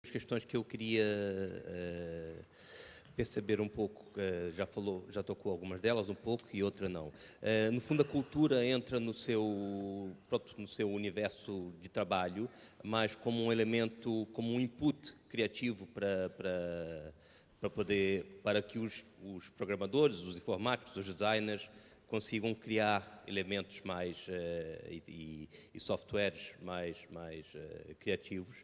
questões que eu queria perceber um pouco, já tocou algumas delas um pouco e outra não. No fundo, a cultura entra no seu universo de trabalho, mas como um elemento, como um input criativo para que os programadores, os informáticos, os designers consigam criar elementos mais e softwares mais criativos.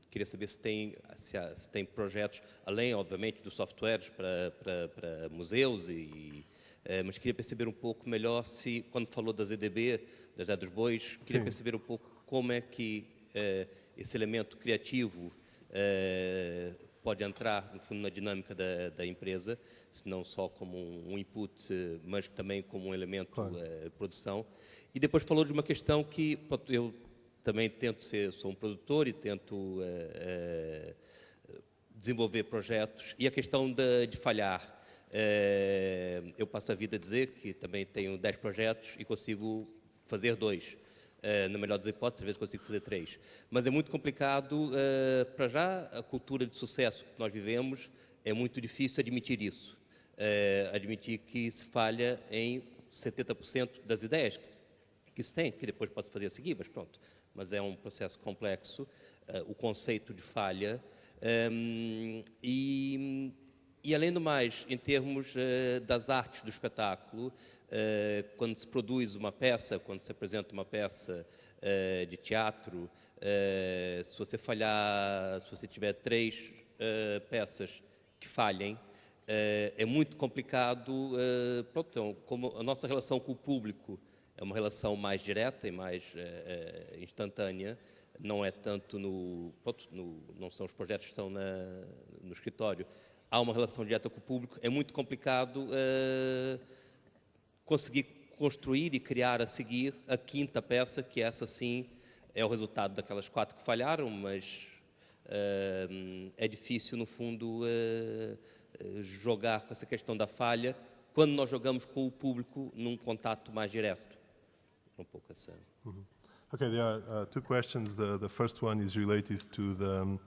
Queria saber se tem projetos, além, obviamente, dos softwares para museus, mas queria perceber um pouco melhor se, quando falou da ZDB, da Zé dos Bois, queria perceber um pouco como é que esse elemento criativo pode entrar, no fundo, na dinâmica da empresa, se não só como um input, mas também como um elemento de produção. E depois falou de uma questão que eu também sou um produtor e tento desenvolver projetos. E a questão de falhar. Eu passo a vida a dizer que também tenho 10 projetos e consigo fazer 2. Na melhor das hipóteses, às vezes consigo fazer 3. Mas é muito complicado, para já, a cultura de sucesso que nós vivemos, é muito difícil admitir isso. Admitir que se falha em 70% das ideias que se tem, que depois posso fazer a seguir, mas pronto. Mas é um processo complexo, o conceito de falha. E além do mais, em termos das artes do espetáculo, quando se produz uma peça, quando se apresenta uma peça de teatro, se você falhar, se você tiver 3 peças que falhem, é muito complicado. Pronto, então, como a nossa relação com o público é uma relação mais direta e mais instantânea, não é tanto não são os projetos que estão no escritório. Há uma relação direta com o público, é muito complicado conseguir construir e criar a seguir a 5ª peça, que essa sim é o resultado daquelas 4 que falharam, mas é difícil, no fundo, jogar com essa questão da falha quando nós jogamos com o público num contato mais direto. Um pouco assim. Okay, there are 2 questions. The first one is related to the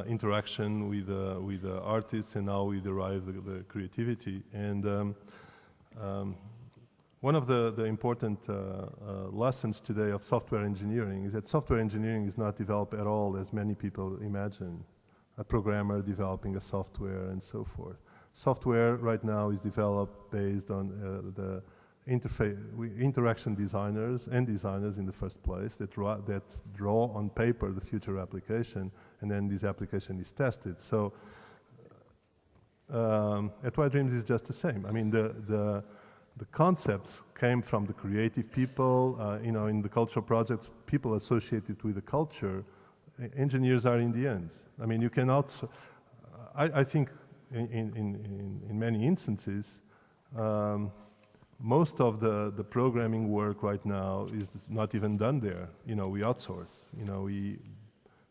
interaction with the artists and how we derive the creativity. And one of the important lessons today of software engineering is that software engineering is not developed at all as many people imagine. A programmer developing a software and so forth. Software right now is developed based on the interaction designers and designers in the first place that draw on paper the future application, and then this application is tested. So at White Dreams is just the same. I mean, the concepts came from the creative people. In the cultural projects, people associated with the culture, engineers are in the end. I mean, you cannot. I think in many instances. Most of the programming work right now is not even done there. We outsource.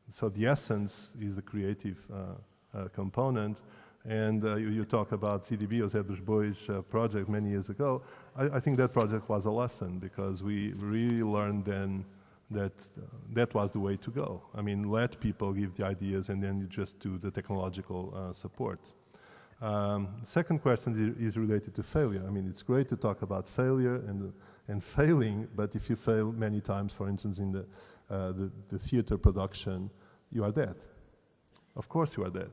So the essence is the creative component. And you talk about CDB or Zé dos Bois project many years ago. I think that project was a lesson because we really learned then that was the way to go. I mean, let people give the ideas and then you just do the technological support. Second question is related to failure. I mean, it's great to talk about failure and failing, but if you fail many times, for instance, in the theater production, you are dead. Of course you are dead.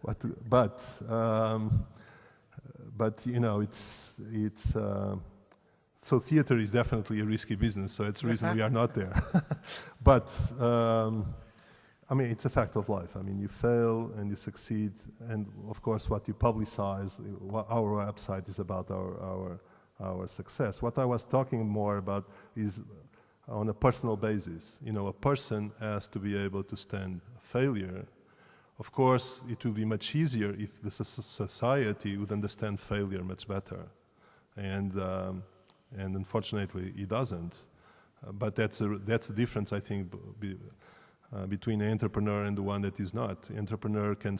But it's so theater is definitely a risky business, so it's the reason we are not there. But I mean, it's a fact of life. I mean, you fail and you succeed, and of course, what you publicize, our website is about our success. What I was talking more about is on a personal basis. A person has to be able to stand failure. Of course, it will be much easier if the society would understand failure much better, and unfortunately, it doesn't. But that's a difference, I think, between an entrepreneur and the one that is not. The entrepreneur can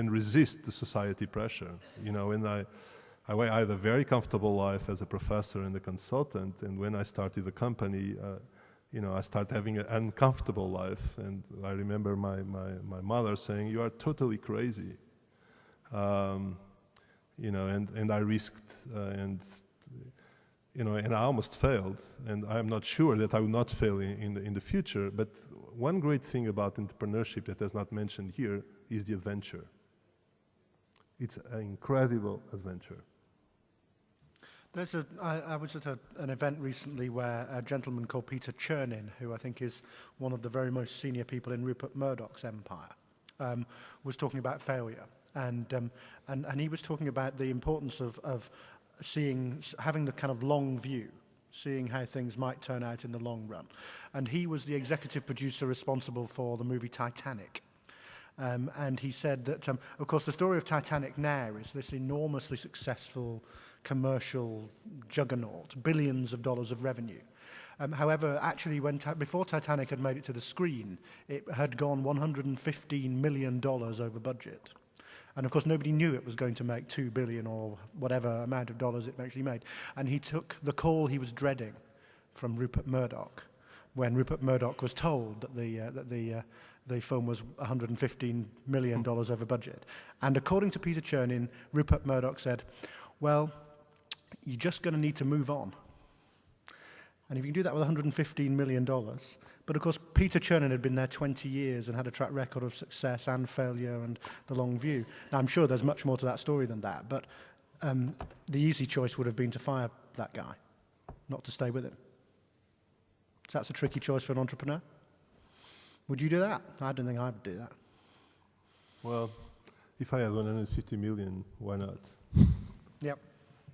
resist the society pressure. And I had a very comfortable life as a professor and a consultant, and when I started the company, I start having an uncomfortable life. And I remember my mother saying, "You are totally crazy." And I risked, and I almost failed. And I'm not sure that I will not fail in the future. But one great thing about entrepreneurship that is not mentioned here is the adventure. It's an incredible adventure. I was at an event recently where a gentleman called Peter Chernin, who I think is one of the very most senior people in Rupert Murdoch's empire, was talking about failure. And he was talking about the importance of having the kind of long view, seeing how things might turn out in the long run. And he was the executive producer responsible for the movie Titanic. And he said that, of course, the story of Titanic now is this enormously successful commercial juggernaut, billions of dollars of revenue. However, actually, before Titanic had made it to the screen, it had gone $115 million over budget. And of course, nobody knew it was going to make $2 billion or whatever amount of dollars it actually made. And he took the call he was dreading from Rupert Murdoch when Rupert Murdoch was told that the film was $115 million over budget. And according to Peter Chernin, Rupert Murdoch said, "Well, you're just going to need to move on. And if you can do that with $115 million, but of course Peter Chernin had been there 20 years and had a track record of success and failure and the long view. Now I'm sure there's much more to that story than that, but the easy choice would have been to fire that guy, not to stay with him. So that's a tricky choice for an entrepreneur. Would you do that? I don't think I would do that. Well, if I had 150 million, why not? Yep.